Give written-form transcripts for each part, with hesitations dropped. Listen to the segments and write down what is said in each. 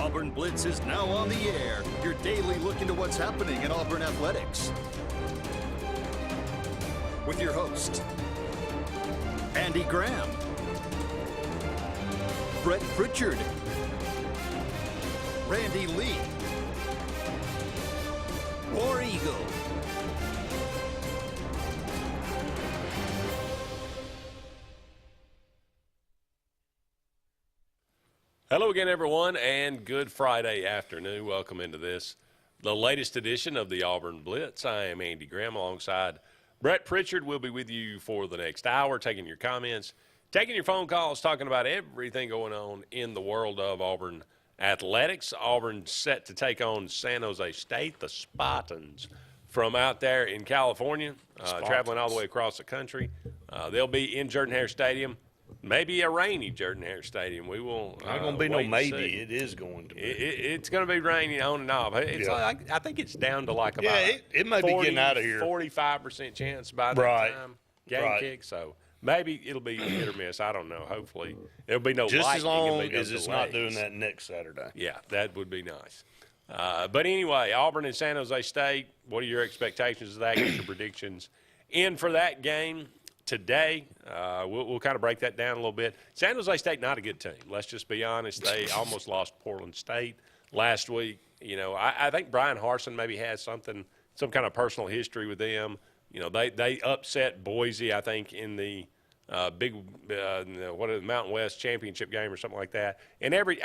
Auburn Blitz is now on the air, your daily look into what's happening in Auburn athletics. With your host, Andy Graham, Brett Pritchard, Randy Lee, War Eagle. Hello again, everyone, and good Friday afternoon. Welcome into the latest edition of the Auburn Blitz. I am Andy Graham alongside Brett Pritchard. We'll be with you for the next hour, taking your comments, taking your phone calls, talking about everything going on in the world of Auburn athletics. Auburn set to take on San Jose State, the Spartans, from out there in California, traveling all the way across the country. They'll be in Jordan-Hare Stadium. Maybe a rainy Jordan-Hare Stadium. We will. Not going to be no maybe. It is going to be. It's going to be rainy on and off. It's like, I think it's down to like about it may 40, be getting out of here. 45% chance by the time game kick. So maybe it'll be hit or miss. I don't know. Hopefully there'll be no just lightning. As long as as it's not doing that next Saturday. Yeah, that would be nice. But anyway, Auburn and San Jose State. What are your expectations of that? Get your predictions in for that game today. We'll kind of break that down a little bit. San Jose State, not a good team. Let's just be honest. They almost lost Portland State last week. You know, I think Brian Harsin maybe has some kind of personal history with them. You know, they upset Boise, I think, in the Mountain West championship game or something like that. And every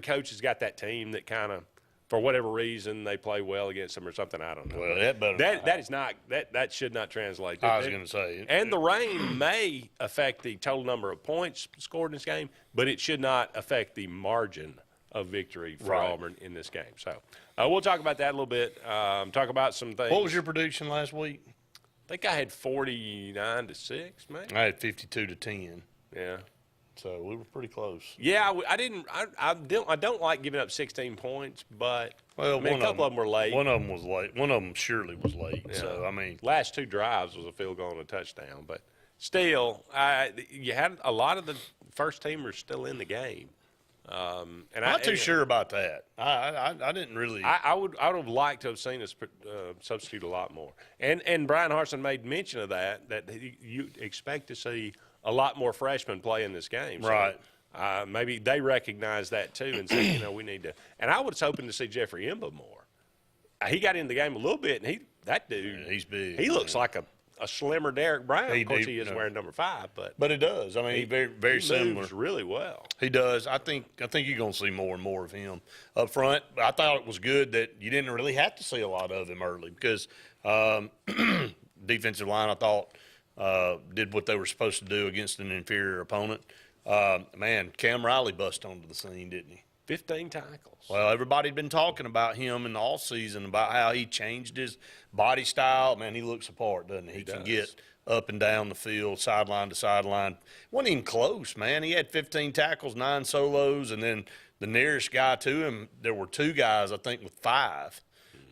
coach has got that team that kind of, for whatever reason, they play well against them or something. I don't know. Well, that should not translate. I was going to say. And the rain may affect the total number of points scored in this game, but it should not affect the margin of victory for Auburn in this game. So we'll talk about that a little bit. Talk about some things. What was your prediction last week? I think I had 49-6, maybe. I had 52-10. Yeah. So we were pretty close. Yeah, I don't like giving up 16 points, but a couple of them were late. One of them was late. One of them surely was late. Yeah. So last two drives was a field goal and a touchdown, but still, you had a lot of the first teamers still in the game. And I'm not too sure about that. I didn't really. I would have liked to have seen us substitute a lot more. And Brian Harsin made mention of that you expect to see a lot more freshmen play in this game. So, right. Maybe they recognize that too and say, we need to. And I was hoping to see Jeffrey Imba more. He got in the game a little bit, and that dude, he's big. He looks like a slimmer Derek Brown. Of course, he is wearing number 5, but it does. I mean, he very similar. Moves really well. He does. I think you're going to see more and more of him up front. I thought it was good that you didn't really have to see a lot of him early because defensive line, I thought, did what they were supposed to do against an inferior opponent. Cam Riley bust onto the scene, didn't he? 15 tackles. Well, everybody had been talking about him in the offseason, about how he changed his body style. Man, he looks apart, doesn't he? He can get up and down the field, sideline to sideline. Wasn't even close, man. He had 15 tackles, 9 solos, and then the nearest guy to him, there were 2 guys, I think, with 5.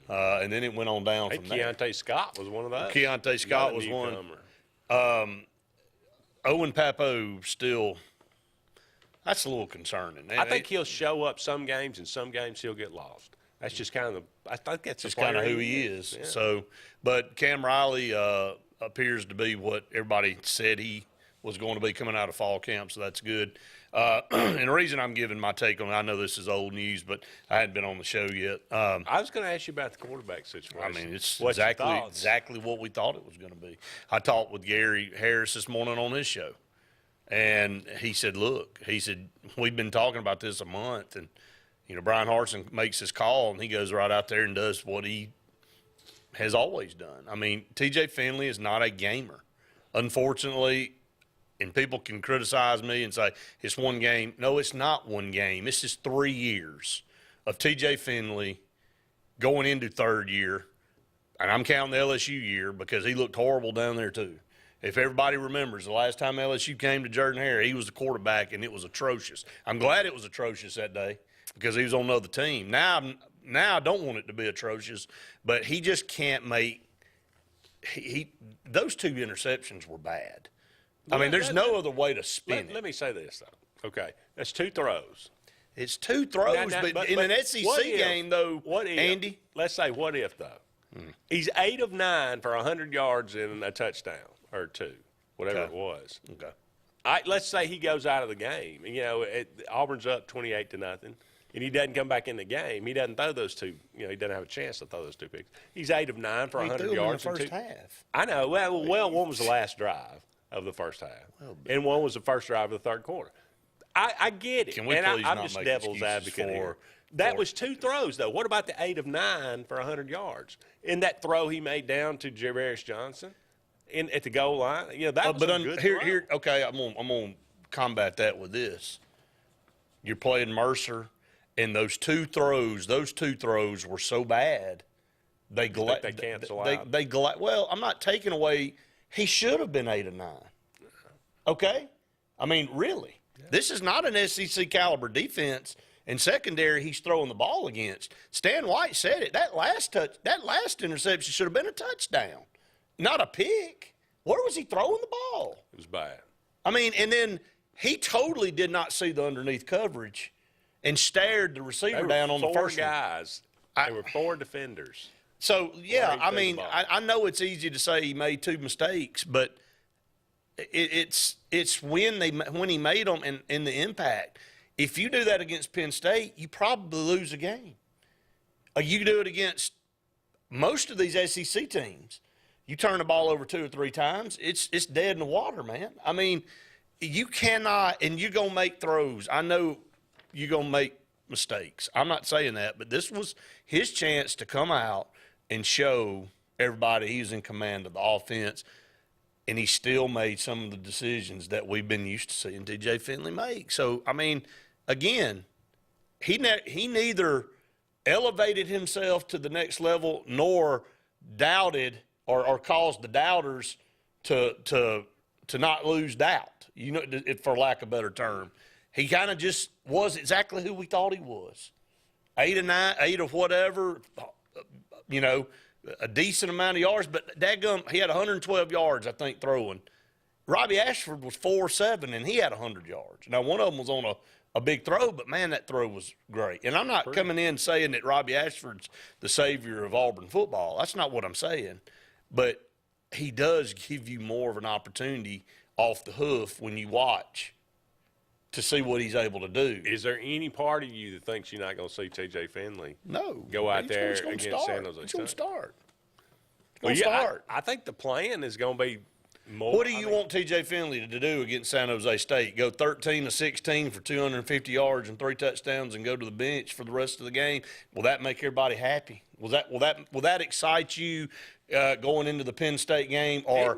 And then it went on down from there. Keontae Scott was one of those. Keontae Scott was one. Owen Papo still – that's a little concerning. I think he'll show up some games, and some games he'll get lost. That's just kind of – I think that's just kind of who he is. Yeah. So, but Cam Riley appears to be what everybody said he was going to be coming out of fall camp, so that's good. And the reason I'm giving my take on it, I know this is old news, but I hadn't been on the show yet. I was going to ask you about the quarterback situation. I mean, it's exactly what we thought it was going to be. I talked with Gary Harris this morning on his show, and he said, we've been talking about this a month, and, Brian Harsin makes his call, and he goes right out there and does what he has always done. I mean, TJ Finley is not a gamer. Unfortunately, and people can criticize me and say, it's one game. No, it's not one game. This is 3 years of TJ Finley going into third year, and I'm counting the LSU year because he looked horrible down there too. If everybody remembers, the last time LSU came to Jordan-Hare, he was the quarterback, and it was atrocious. I'm glad it was atrocious that day because he was on another team. Now I don't want it to be atrocious, but he just can't make – those 2 interceptions were bad. I mean, there's no other way to spin it. Let me say this, though. Okay, that's 2 throws. It's 2 throws, but in an SEC game, though, what if, Andy? Let's say, what if, though? He's 8 of 9 for 100 yards and a touchdown or 2, whatever it was. Okay. Let's say he goes out of the game. Auburn's up 28-0, and he doesn't come back in the game. He doesn't throw those 2. He doesn't have a chance to throw those 2 picks. He's 8 of 9 for 100 yards in the first half. I know. Well, one was the last drive of the first half, and one was the first drive of the third quarter. I get it. Can we and please I'm not just make devil's advocate here. That was 2 throws, though. What about the 8 of 9 for 100 yards? In that throw he made down to Javarius Johnson at the goal line, that was a good throw. Okay, I'm gonna combat that with this. You're playing Mercer, and those two throws were so bad. They cancel out. Well, I'm not taking away. He should have been 8 of 9. Okay, I mean, really. This is not an SEC caliber defense and secondary he's throwing the ball against. Stan White said it. That last interception should have been a touchdown, not a pick. Where was he throwing the ball? It was bad. I mean, and then he totally did not see the underneath coverage and stared the receiver down on the first guys. There were 4 defenders. So, yeah, I mean, I know it's easy to say he made 2 mistakes, but it's when he made them and the impact. If you do that against Penn State, you probably lose a game. You do it against most of these SEC teams. You turn the ball over 2 or 3 times, it's dead in the water, man. I mean, you cannot, and you're going to make throws. I know you're going to make mistakes. I'm not saying that, but this was his chance to come out and show everybody he's in command of the offense. And he still made some of the decisions that we've been used to seeing TJ Finley make. So, I mean, again, he neither elevated himself to the next level nor doubted or caused the doubters to not lose doubt, for lack of a better term. He kind of just was exactly who we thought he was. 8 of 9, 8 of whatever, a decent amount of yards, but dadgum, he had 112 yards, I think, throwing. Robbie Ashford was 4-7, and he had 100 yards. Now, one of them was on a big throw, but, man, that throw was great. And I'm not coming in saying that Robbie Ashford's the savior of Auburn football. That's not what I'm saying. But he does give you more of an opportunity off the hoof when you watch to see what he's able to do. Is there any part of you that thinks you're not going to see TJ Finley go out there against San Jose State? He's going to start. I think the plan is going to be more. What do you want TJ Finley to do against San Jose State? Go 13 of 16 for 250 yards and 3 touchdowns and go to the bench for the rest of the game? Will that make everybody happy? Will that excite you going into the Penn State game? Or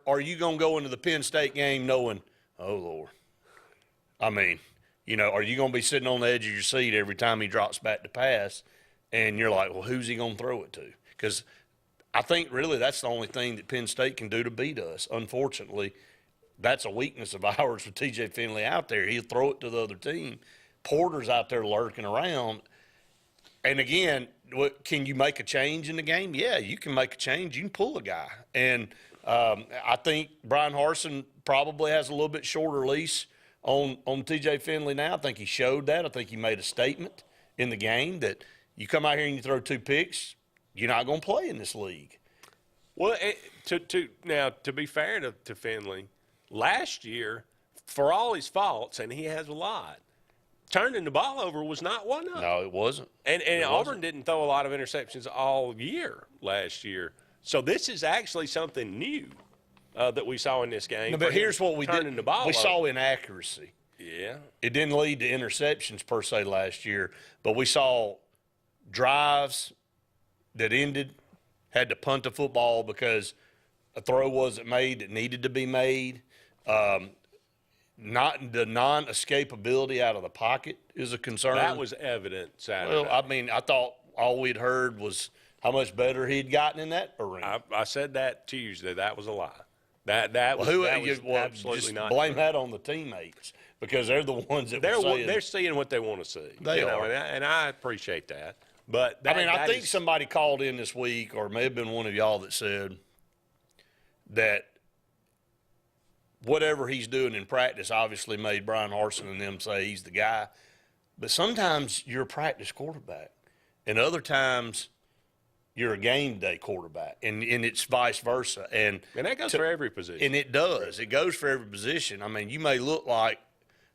are you going to go into the Penn State game knowing, oh, Lord. I mean, are you going to be sitting on the edge of your seat every time he drops back to pass and you're like, well, who's he going to throw it to? Because I think really that's the only thing that Penn State can do to beat us. Unfortunately, that's a weakness of ours with TJ Finley out there. He'll throw it to the other team. Porter's out there lurking around. And, again, can you make a change in the game? Yeah, you can make a change. You can pull a guy. And I think Brian Harsin probably has a little bit shorter leash on TJ Finley now. I think he showed that. I think he made a statement in the game that you come out here and you throw 2 picks, you're not going to play in this league. Well, to be fair to Finley, last year, for all his faults, and he has a lot, turning the ball over was not one of them. No, it wasn't. And Auburn didn't throw a lot of interceptions all year last year. So this is actually something new that we saw in this game. No, but here's what we did. We saw over. Inaccuracy. Yeah. It didn't lead to interceptions per se last year, but we saw drives that ended, had to punt the football because a throw wasn't made that needed to be made. Not the non-escapability out of the pocket is a concern. That was evident Saturday. Well, I mean, I thought all we'd heard was how much better he'd gotten in that arena. I said that Tuesday. That was a lie. That was absolutely just not blame true. that on the teammates because they're the ones that they're seeing what they want to see. They are. And I appreciate that. But I think somebody called in this week, or it may have been one of y'all that said that whatever he's doing in practice obviously made Brian Harsin and them say he's the guy. But sometimes you're a practice quarterback, and other times you're a game day quarterback, and it's vice versa. And that goes for every position. And it does. It goes for every position. I mean, you may look like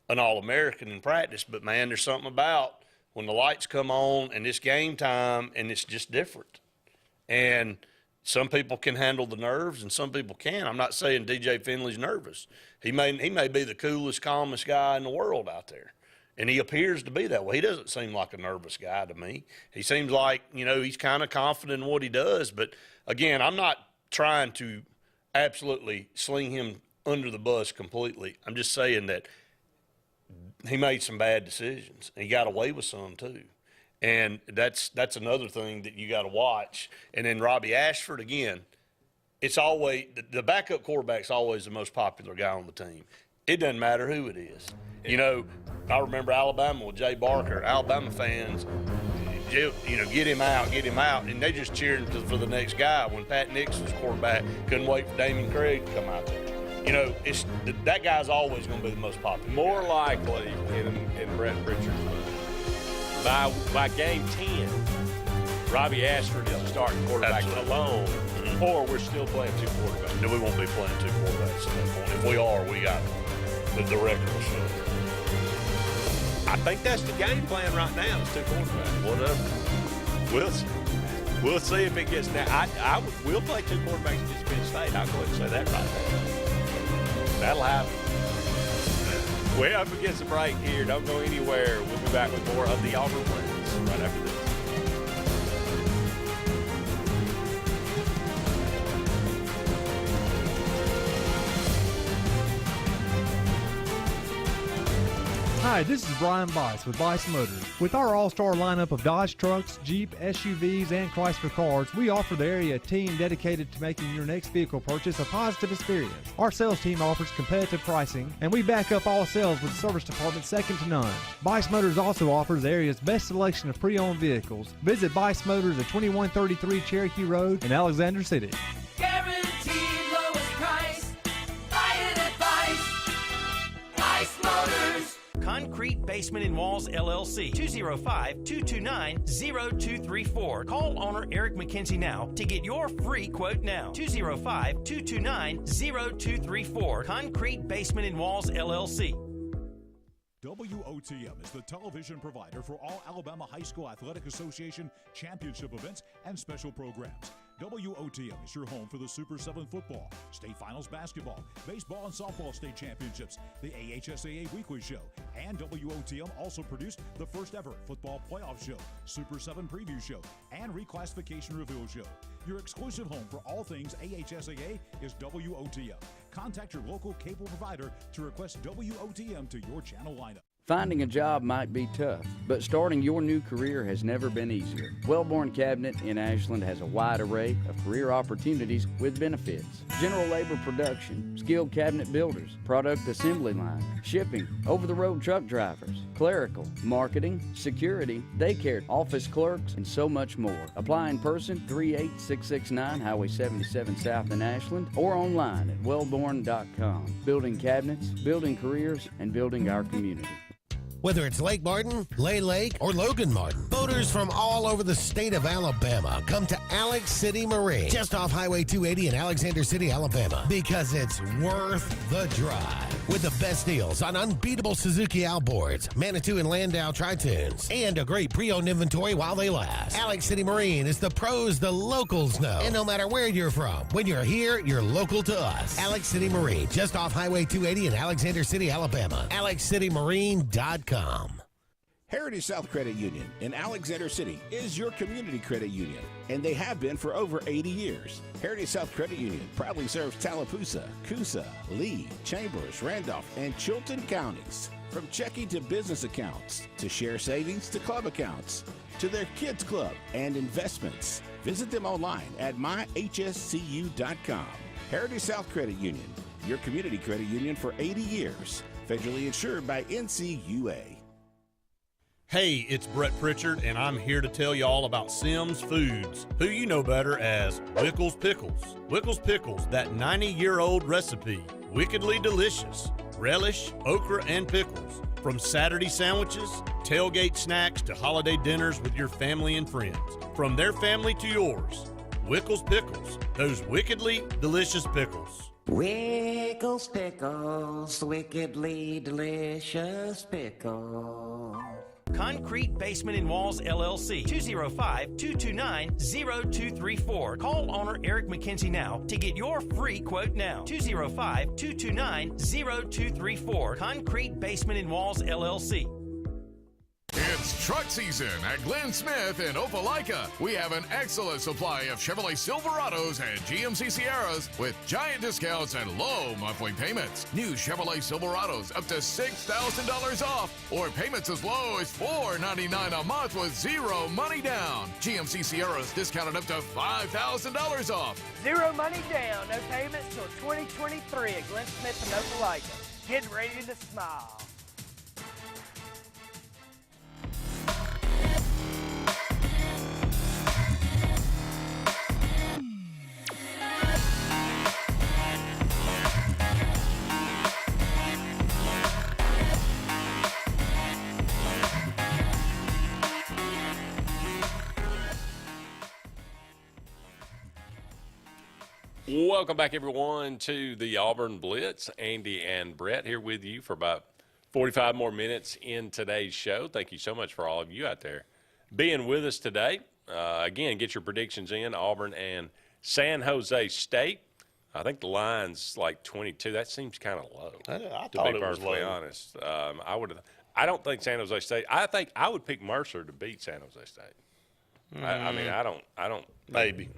an All-American in practice, but, man, there's something about when the lights come on and it's game time and it's just different. And some people can handle the nerves and some people can't. I'm not saying DJ Finley's nervous. He may be the coolest, calmest guy in the world out there. And he appears to be that way. He doesn't seem like a nervous guy to me. He seems like, he's kind of confident in what he does. But, again, I'm not trying to absolutely sling him under the bus completely. I'm just saying that he made some bad decisions. And he got away with some, too. And that's another thing that you got to watch. And then Robbie Ashford, again, it's always – the backup quarterback's always the most popular guy on the team. It doesn't matter who it is. I remember Alabama with Jay Barker. Alabama fans, get him out, and they just cheering for the next guy. When Pat Nix was quarterback, couldn't wait for Damien Craig to come out there. That guy's always going to be the most popular. More likely in Brett Pritchard's mind. By game 10, Robbie Ashford is the starting quarterback alone, or we're still playing two quarterbacks. No, we won't be playing two quarterbacks at that point. If we are, we got the record will show. I think that's the game plan right now. It's two quarterbacks. Whatever. We'll see if it gets now. We'll play two quarterbacks against Penn State. I'll go ahead and say that right now. That'll happen. We're up against a break here. Don't go anywhere. We'll be back with more of the Auburn Blitz right after this. Hi, this is Brian Bice with Bice Motors. With our all-star lineup of Dodge trucks, Jeep, SUVs, and Chrysler cars, we offer the area a team dedicated to making your next vehicle purchase a positive experience. Our sales team offers competitive pricing, and we back up all sales with a service department second to none. Bice Motors also offers the area's best selection of pre-owned vehicles. Visit Bice Motors at 2133 Cherokee Road in Alexander City. Guaranteed lowest price. Buy it at Bice. Bice Motors. Concrete Basement and Walls, LLC, 205-229-0234. Call owner Eric McKenzie now to get your free quote now. 205-229-0234. Concrete Basement and Walls, LLC. WOTM is the television provider for all Alabama High School Athletic Association championship events and special programs. WOTM is your home for the Super 7 football, state finals basketball, baseball and softball state championships, the AHSAA weekly show, and WOTM also produced the first ever football playoff show, Super 7 preview show, and reclassification reveal show. Your exclusive home for all things AHSAA is WOTM. Contact your local cable provider to request WOTM to your channel lineup. Finding a job might be tough, but starting your new career has never been easier. Wellborn Cabinet in Ashland has a wide array of career opportunities with benefits. General labor production, skilled cabinet builders, product assembly line, shipping, over-the-road truck drivers, clerical, marketing, security, daycare, office clerks, and so much more. Apply in person, 38669 Highway 77 South in Ashland, or online at wellborn.com. Building cabinets, building careers, and building our community. Whether it's Lake Martin, Lay Lake, or Logan Martin, boaters from all over the state of Alabama come to Alex City Marine, just off Highway 280 in Alexander City, Alabama, because it's worth the drive. With the best deals on unbeatable Suzuki outboards, Manitou and Landau Tritoons, and a great pre-owned inventory while they last. Alex City Marine is the pros the locals know. And no matter where you're from, when you're here, you're local to us. Alex City Marine, just off Highway 280 in Alexander City, Alabama. AlexCityMarine.com. Heritage South Credit Union in Alexander City is your community credit union, and they have been for over 80 years. Heritage South Credit Union proudly serves Tallapoosa, Coosa, Lee, Chambers, Randolph, and Chilton counties. From checking to business accounts, to share savings to club accounts, to their kids club and investments. Visit them online at myhscu.com. Heritage South Credit Union, your community credit union for 80 years. Federally insured by NCUA. Hey, it's Brett Pritchard, and I'm here to tell you all about Sims Foods, who you know better as Wickles Pickles. Wickles Pickles, that 90-year-old recipe, wickedly delicious relish, okra, and pickles. From Saturday sandwiches, tailgate snacks to holiday dinners with your family and friends. From their family to yours, Wickles Pickles, those wickedly delicious pickles. Wickles Pickles, wickedly delicious pickles. Concrete Basement and Walls LLC, 205-229-0234. Call owner Eric McKenzie now to get your free quote now. 205-229-0234. Concrete Basement and Walls LLC. It's truck season at Glenn Smith in Opelika. We have an excellent supply of Chevrolet Silverados and GMC Sierras with giant discounts and low monthly payments. New Chevrolet Silverados up to $6,000 off, or payments as low as $499 a month with zero money down. GMC Sierras discounted up to $5,000 off. Zero money down, no payments till 2023 at Glenn Smith in Opelika. Get ready to smile. Welcome back, everyone, to the Auburn Blitz. Andy and Brett here with you for about 45 more minutes in today's show. Thank you so much for all of you out there being with us today. Again, get your predictions in, Auburn and San Jose State. I think the line's like 22. That seems kind of low. I to thought be it was perfectly low. honest. I don't think San Jose State. I think I would pick Mercer to beat San Jose State. I mean, I don't. Maybe.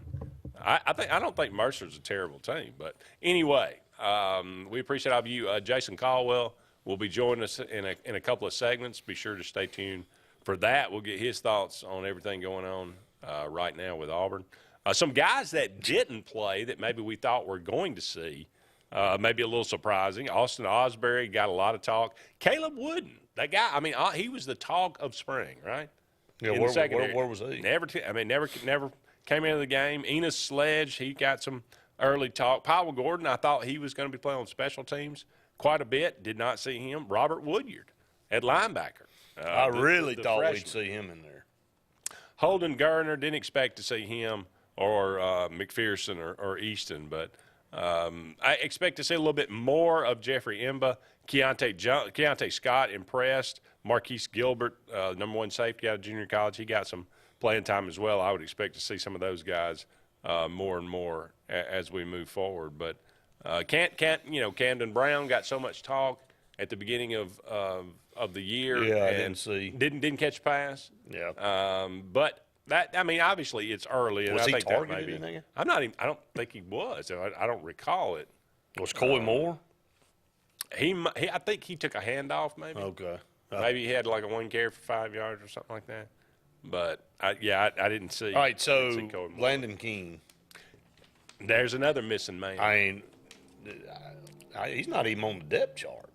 I don't think Mercer's a terrible team, but anyway, we appreciate all of you. Jason Caldwell will be joining us in a couple of segments. Be sure to stay tuned for that. We'll get his thoughts on everything going on right now with Auburn. Some guys that didn't play that maybe we thought we're going to see, maybe a little surprising. Austin Osbury got a lot of talk. Caleb Wooden, that guy. I mean, he was the talk of spring, right? Yeah, In where the secondary. was he? Never came into the game. Enos Sledge, he got some early talk. Powell Gordon, I thought he was going to be playing on special teams quite a bit. Did not see him. Robert Woodyard at linebacker. I really the thought freshman. we'd see him in there. Holden Garner, didn't expect to see him or McPherson or Easton, but I expect to see a little bit more of Jeffrey Imba. Keontae Scott impressed. Marquise Gilbert, number one safety out of junior college, he got some playing time as well. I would expect to see some of those guys more and more as we move forward. But Camden Brown got so much talk at the beginning of the year. Yeah, I and didn't see. Didn't catch a pass. Yeah. But that, I mean, obviously it's early, and Was I he think targeted that maybe. in there? I don't think he was. I don't recall it. Was Coy Moore? I think he took a handoff maybe. Okay. Maybe he had like a 1 carry for 5 yards or something like that. But I didn't see. All right, I so didn't see Coy Moore. Landon King. There's another missing man. He's not even on the depth chart.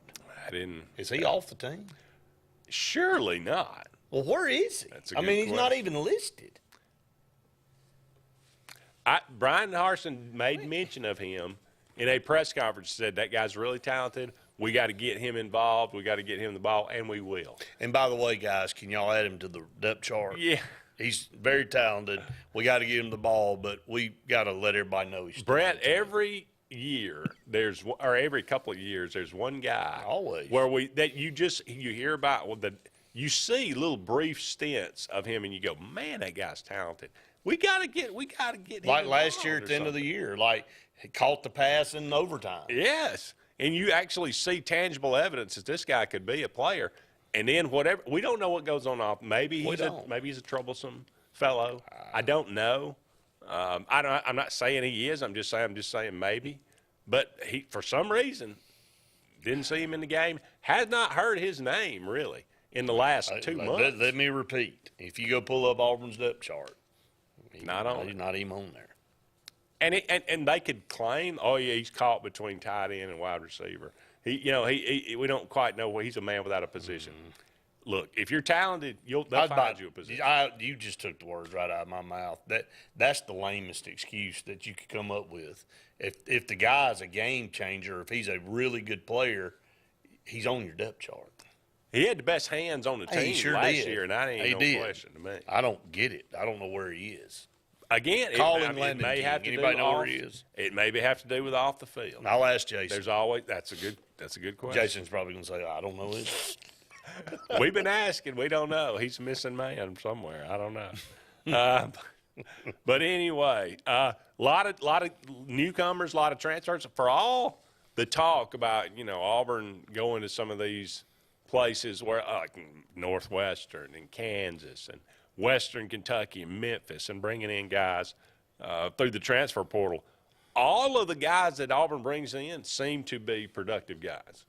I didn't. Is he off the team? Surely not. Well, where is he? That's a I good mean, he's not question. even listed. Brian Harsin made mention of him in a press conference. Said that guy's really talented. We got to get him involved. We got to get him the ball, and we will. And by the way, guys, can y'all add him to the depth chart? Yeah. He's very talented. We got to get him the ball, but we got to let everybody know he's Brett, every year every couple of years there's one guy always where you hear about you see little brief stints of him and you go, man, that guy's talented. We gotta get him like last involved year or at the end of the something. year, like he caught the pass in overtime. Yes, and you actually see tangible evidence that this guy could be a player. And then whatever, we don't know what goes on off. Maybe he's a troublesome fellow. I don't know. I'm not saying he is. I'm just saying maybe. But he, for some reason, didn't see him in the game. Has not heard his name really in the last 2 months. Let me repeat: if you go pull up Auburn's depth chart, he's not even on there. And they could claim, oh yeah, he's caught between tight end and wide receiver. We don't quite know. He's a man without a position. look, if you're talented, they'll find you a position. You just took the words right out of my mouth. That's the lamest excuse that you could come up with. If the guy's a game changer, if he's a really good player, he's on your depth chart. He had the best hands on the team last year, and that ain't no question to me. I don't get it. I don't know where he is. Again, it may have to Anybody know where he is? It maybe have to do with off the field. I'll ask Jason. There's always that's a good question. Jason's probably going to say, I don't know it. We've been asking. We don't know. He's a missing man somewhere. I don't know. But anyway, lot of newcomers, a lot of transfers. For all the talk about Auburn going to some of these places where like Northwestern and Kansas and Western Kentucky and Memphis and bringing in guys through the transfer portal, all of the guys that Auburn brings in seem to be productive guys.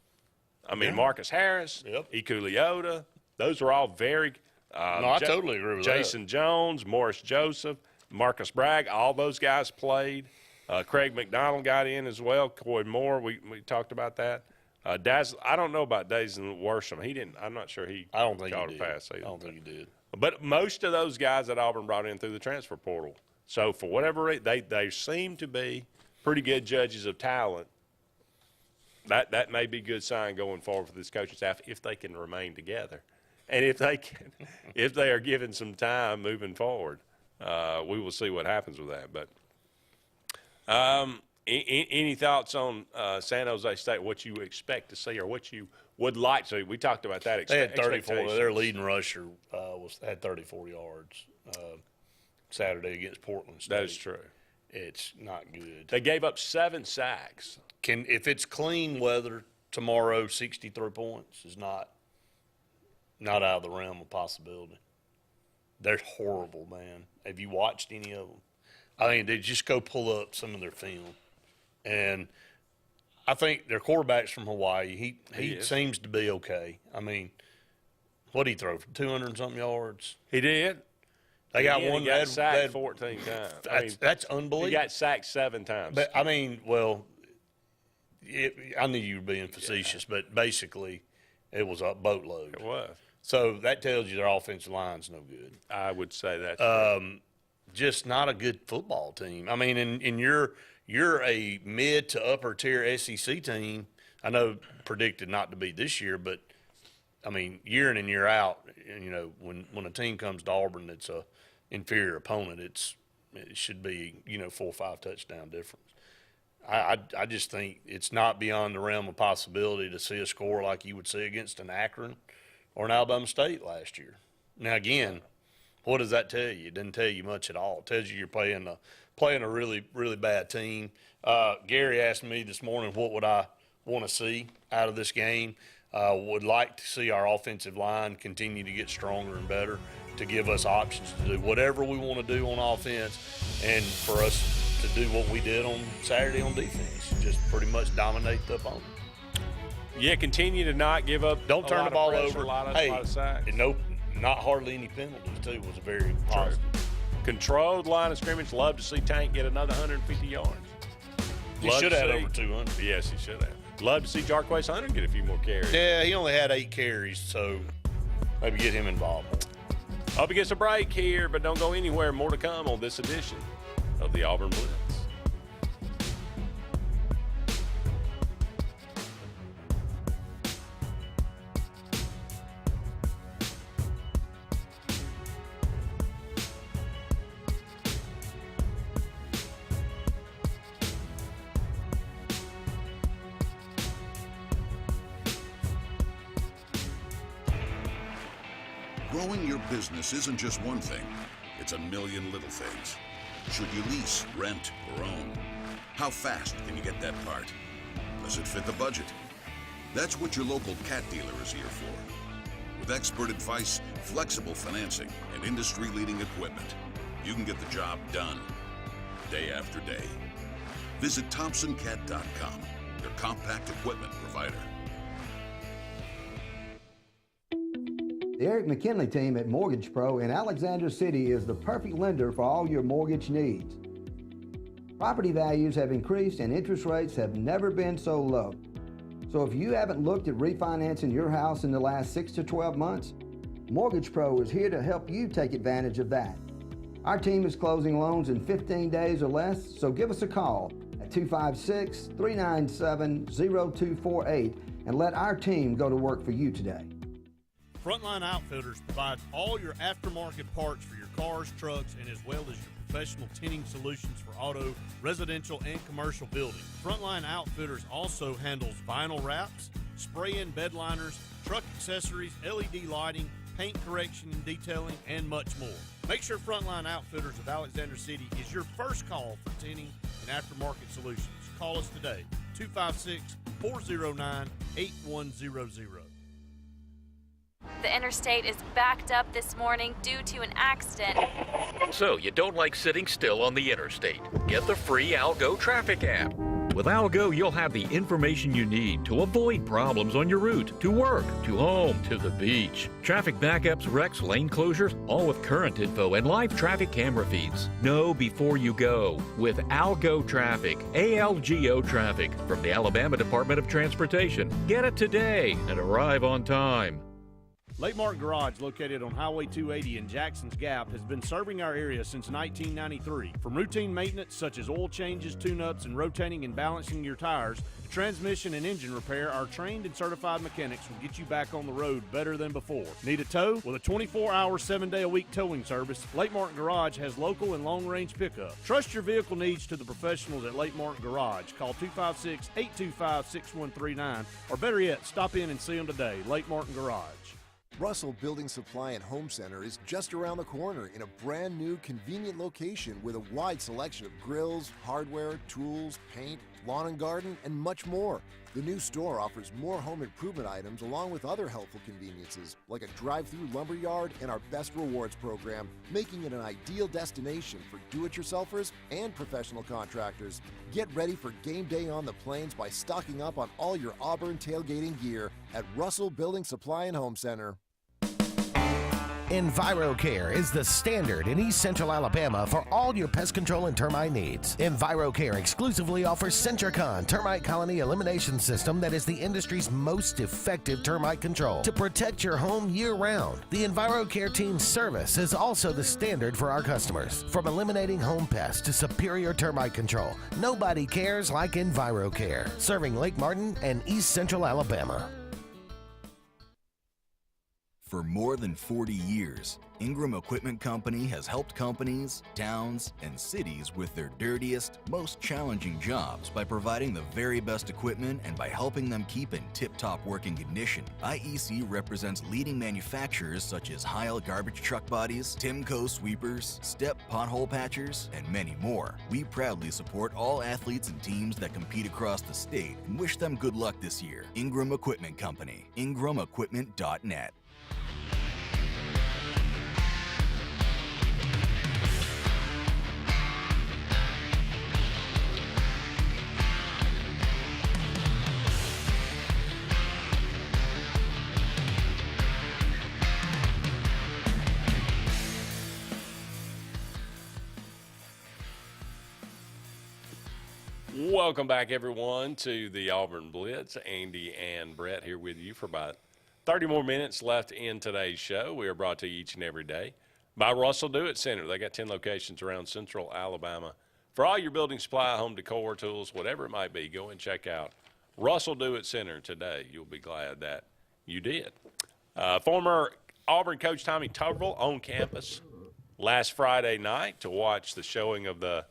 I mean, Marcus Harris, Ikuliota, those are all very I totally agree with Jason Jones, Morris Joseph, Marcus Bragg, all those guys played. Craig McDonald got in as well. Coy Moore, we talked about that. I don't know about Dazin Worsham. He didn't. I'm not sure he. I don't think got he a did. pass either. I don't think he did. But most of those guys that Auburn brought in through the transfer portal. So for whatever reason, they seem to be pretty good judges of talent. That may be a good sign going forward for this coaching staff if they can remain together, and if they are given some time moving forward, we will see what happens with that. But any thoughts on San Jose State? What you expect to see, or what you would like to see? We talked about that. They had 34. Their leading rusher had 34 yards Saturday against Portland State. That is true. It's not good. They gave up 7 sacks. If it's clean weather tomorrow, 63 points is not out of the realm of possibility. They're horrible, man. Have you watched any of them? I mean, they just go pull up some of their film. And I think their quarterback's from Hawaii. He seems to be okay. I mean, what did he throw for 200 and something yards? He did. They got one. He got sacked 14 times. That's unbelievable. He got sacked 7 times. But I mean, I knew you were being facetious, but basically, it was a boatload. It was. So that tells you their offensive line's no good. I would say that's just not a good football team. I mean, and you're a mid to upper tier SEC team. I know predicted not to be this year, but I mean, year in and year out, when a team comes to Auburn that's a inferior opponent, it should be 4 or 5 touchdown difference. I just think it's not beyond the realm of possibility to see a score like you would see against an Akron or an Alabama State last year. Now, again, what does that tell you? It doesn't tell you much at all. It tells you you're playing a really, really bad team. Gary asked me this morning what would I want to see out of this game. Would like to see our offensive line continue to get stronger and better to give us options to do whatever we want to do on offense and for us to do what we did on Saturday on defense, just pretty much dominate the opponent. Yeah, continue to not give up. Don't turn the ball pressure, over. A lot of sacks. Not hardly any penalties, too, was very positive. Controlled line of scrimmage. Love to see Tank get another 150 yards. He should have had over 200. Yes, he should have. Love to see Jarquez Hunter get a few more carries. Yeah, he only had 8 carries, so maybe get him involved. Hope he gets a break here, but don't go anywhere. More to come on this edition of the Auburn Blitz. Growing your business isn't just one thing, it's a million little things. Should you lease, rent, or own? How fast can you get that part? Does it fit the budget? That's what your local cat dealer is here for. With expert advice, flexible financing, and industry-leading equipment, you can get the job done, day after day. Visit ThompsonCat.com, your compact equipment provider. The Eric McKinley team at Mortgage Pro in Alexander City is the perfect lender for all your mortgage needs. Property values have increased and interest rates have never been so low. So if you haven't looked at refinancing your house in the last 6 to 12 months, Mortgage Pro is here to help you take advantage of that. Our team is closing loans in 15 days or less, so give us a call at 256-397-0248 and let our team go to work for you today. Frontline Outfitters provides all your aftermarket parts for your cars, trucks, and as well as your professional tinting solutions for auto, residential, and commercial buildings. Frontline Outfitters also handles vinyl wraps, spray-in bed liners, truck accessories, LED lighting, paint correction and detailing, and much more. Make sure Frontline Outfitters of Alexander City is your first call for tinting and aftermarket solutions. Call us today, 256-409-8100. The interstate is backed up this morning due to an accident. So you don't like sitting still on the interstate? Get the free Algo traffic app. With Algo, you'll have the information you need to avoid problems on your route, to work, to home, to the beach. Traffic backups, wrecks, lane closures, all with current info and live traffic camera feeds. Know before you go with Algo Traffic, ALGO Traffic from the Alabama Department of Transportation. Get it today and arrive on time. Lake Martin Garage, located on Highway 280 in Jackson's Gap, has been serving our area since 1993. From routine maintenance such as oil changes, tune-ups, and rotating and balancing your tires, to transmission and engine repair, our trained and certified mechanics will get you back on the road better than before. Need a tow? With a 24-hour, 7-day-a-week towing service, Lake Martin Garage has local and long-range pickup. Trust your vehicle needs to the professionals at Lake Martin Garage. Call 256-825-6139, or better yet, stop in and see them today. Lake Martin Garage. Russell Building Supply and Home Center is just around the corner in a brand new, convenient location with a wide selection of grills, hardware, tools, paint, lawn and garden, and much more. The new store offers more home improvement items along with other helpful conveniences like a drive-through lumber yard and our Best Rewards program, making it an ideal destination for do-it-yourselfers and professional contractors. Get ready for game day on the plains by stocking up on all your Auburn tailgating gear at Russell Building Supply and Home Center. EnviroCare is the standard in East Central Alabama for all your pest control and termite needs. EnviroCare exclusively offers Centricon termite colony elimination system that is the industry's most effective termite control to protect your home year-round. The EnviroCare team's service is also the standard for our customers. From eliminating home pests to superior termite control, nobody cares like EnviroCare, serving Lake Martin and East Central Alabama. For more than 40 years, Ingram Equipment Company has helped companies, towns, and cities with their dirtiest, most challenging jobs by providing the very best equipment and by helping them keep in tip-top working condition. IEC represents leading manufacturers such as Heil garbage truck bodies, Timco sweepers, Step pothole patchers, and many more. We proudly support all athletes and teams that compete across the state and wish them good luck this year. Ingram Equipment Company, ingramequipment.net. Welcome back, everyone, to the Auburn Blitz. Andy and Brett here with you for about 30 more minutes left in today's show. We are brought to you each and every day by Russell Do-It Center. They got 10 locations around Central Alabama. For all your building supply, home decor, tools, whatever it might be, go and check out Russell Do-It Center today. You'll be glad that you did. Former Auburn coach Tommy Tuberville on campus last Friday night to watch the showing of the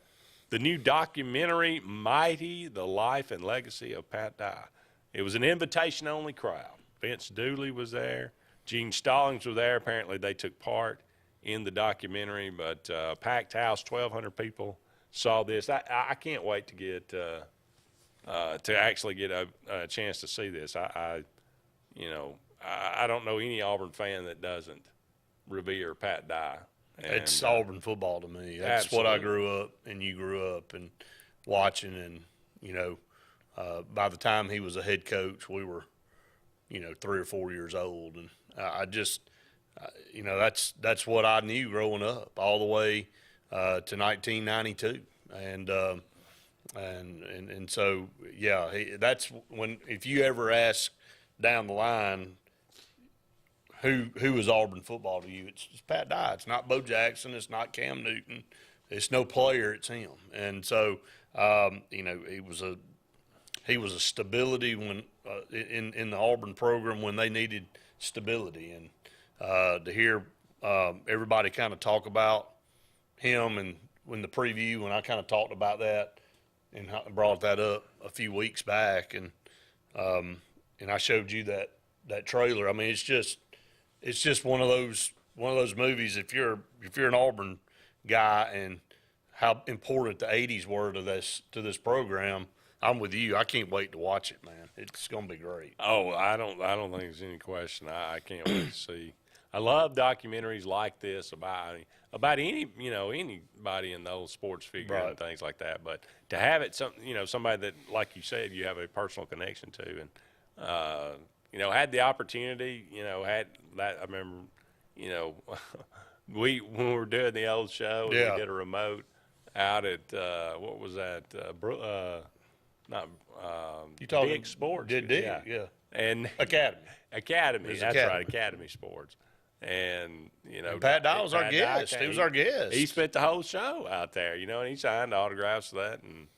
new documentary, Mighty, The Life and Legacy of Pat Dye. It was an invitation-only crowd. Vince Dooley was there. Gene Stallings was there. Apparently they took part in the documentary, but packed house, 1,200 people saw this. I can't wait to get to actually get a chance to see this. I don't know any Auburn fan that doesn't revere Pat Dye. It's Auburn football to me. That's absolutely what I grew up and you grew up and watching. And, by the time he was a head coach, we were, 3 or 4 years old. And I just, that's what I knew growing up all the way to 1992. And so, yeah, that's when, if you ever ask down the line, who is Auburn football to you? It's Pat Dye. It's not Bo Jackson. It's not Cam Newton. It's no player. It's him. And so, you know, he was a stability when in the Auburn program when they needed stability. And to hear everybody kind of talk about him, and when the preview, when I kind of talked about that and brought that up a few weeks back, and I showed you that trailer. I mean, it's just one of those movies. If you're an Auburn guy and how important the '80s were to this program, I'm with you. I can't wait to watch it, man. It's going to be great. Oh, I don't think there's any question. I can't wait to see. I love documentaries like this about anybody in the old sports figure and things like that. But to have it somebody that, like you said, you have a personal connection to, and had the opportunity, had that. I remember, when we were doing the old show, we did a remote out at what was that? You talking Big Sports? Yeah. And Academy. That's right, Academy Sports. And and Pat Dye was our guest. He was our guest. He spent the whole show out there, and he signed autographs for that, and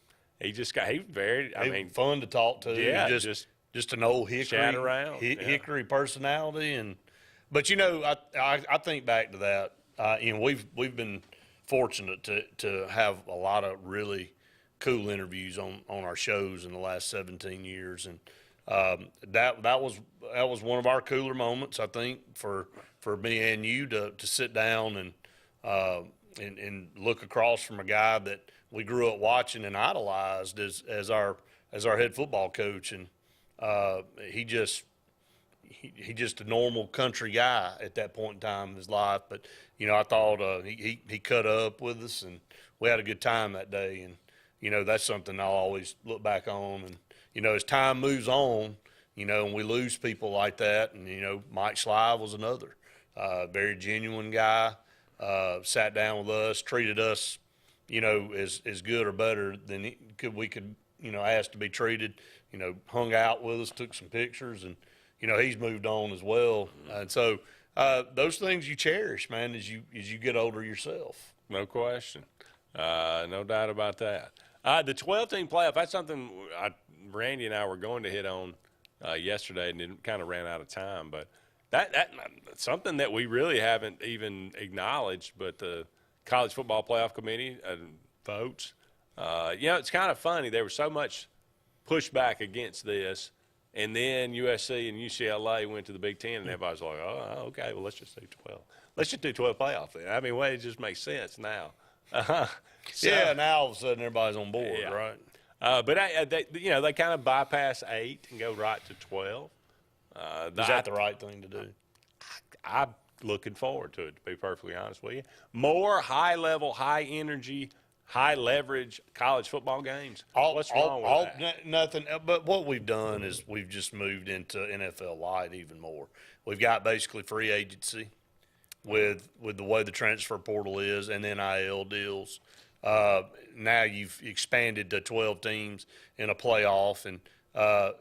he was very. I mean, fun to talk to. Yeah, just an old Hickory, chat around, Hickory personality, but I think back to that. We've been fortunate to have a lot of really cool interviews on our shows in the last 17 years, and that was one of our cooler moments, I think, for me and you to sit down and look across from a guy that we grew up watching and idolized as our head football coach, and he just a normal country guy at that point in time in his life. But I thought he cut up with us, and we had a good time that day, and that's something I'll always look back on. And as time moves on, and we lose people like that, and Mike Schlive was another very genuine guy, sat down with us, treated us as good or better than we could ask to be treated, hung out with us, took some pictures, and he's moved on as well. And so those things you cherish, man, as you get older yourself. No question. No doubt about that. The 12-team playoff, that's something Randy and I were going to hit on yesterday, and it kind of ran out of time. But that's something that we really haven't even acknowledged, but the College Football Playoff Committee votes. It's kind of funny. There was so much pushback against this, and then USC and UCLA went to the Big Ten, and everybody's like, oh, okay, well, let's just do 12. Let's just do 12 playoff then. I mean, it just makes sense now. Now all of a sudden everybody's on board, right? But they kind of bypass 8 and go right to 12. Is that the right thing to do? I'm looking forward to it, to be perfectly honest with you. More high-level, high-energy, high-leverage college football games. What's wrong with that? Nothing. But what we've done is we've just moved into NFL Light even more. We've got basically free agency with the way the transfer portal is and NIL deals. Now you've expanded to 12 teams in a playoff. And, I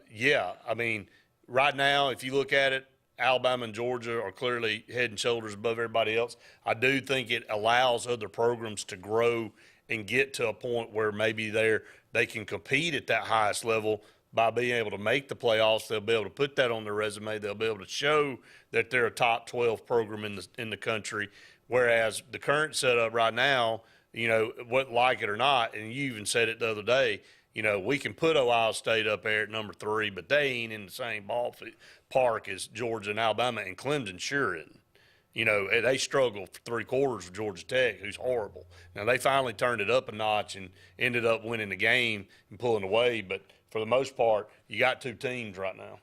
mean, right now, if you look at it, Alabama and Georgia are clearly head and shoulders above everybody else. I do think it allows other programs to grow and get to a point where maybe they can compete at that highest level by being able to make the playoffs. They'll be able to put that on their resume. They'll be able to show that they're a top 12 program in the country. Whereas the current setup right now, what like it or not, and you even said it the other day, we can put Ohio State up there at number 3, but they ain't in the same ballpark as Georgia and Alabama, and Clemson sure isn't. They struggle for 3/4 with Georgia Tech, who's horrible. Now, they finally turned it up a notch and ended up winning the game and pulling away, but for the most part, you got 2 teams right now.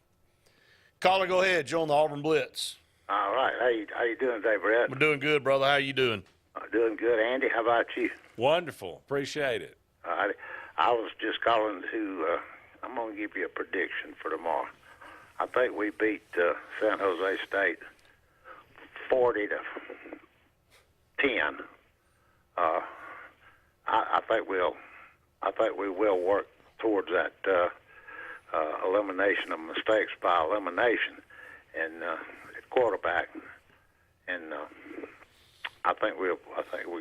Caller, go ahead. You're on the Auburn Blitz. All right. How you doing today, Brett? We're doing good, brother. How you doing? Doing good. Andy, how about you? Wonderful. Appreciate it. I was just calling to I'm going to give you a prediction for tomorrow. I think we beat San Jose State 40-10. I think we will work towards that elimination of mistakes by elimination. And if quarterback, and I think we're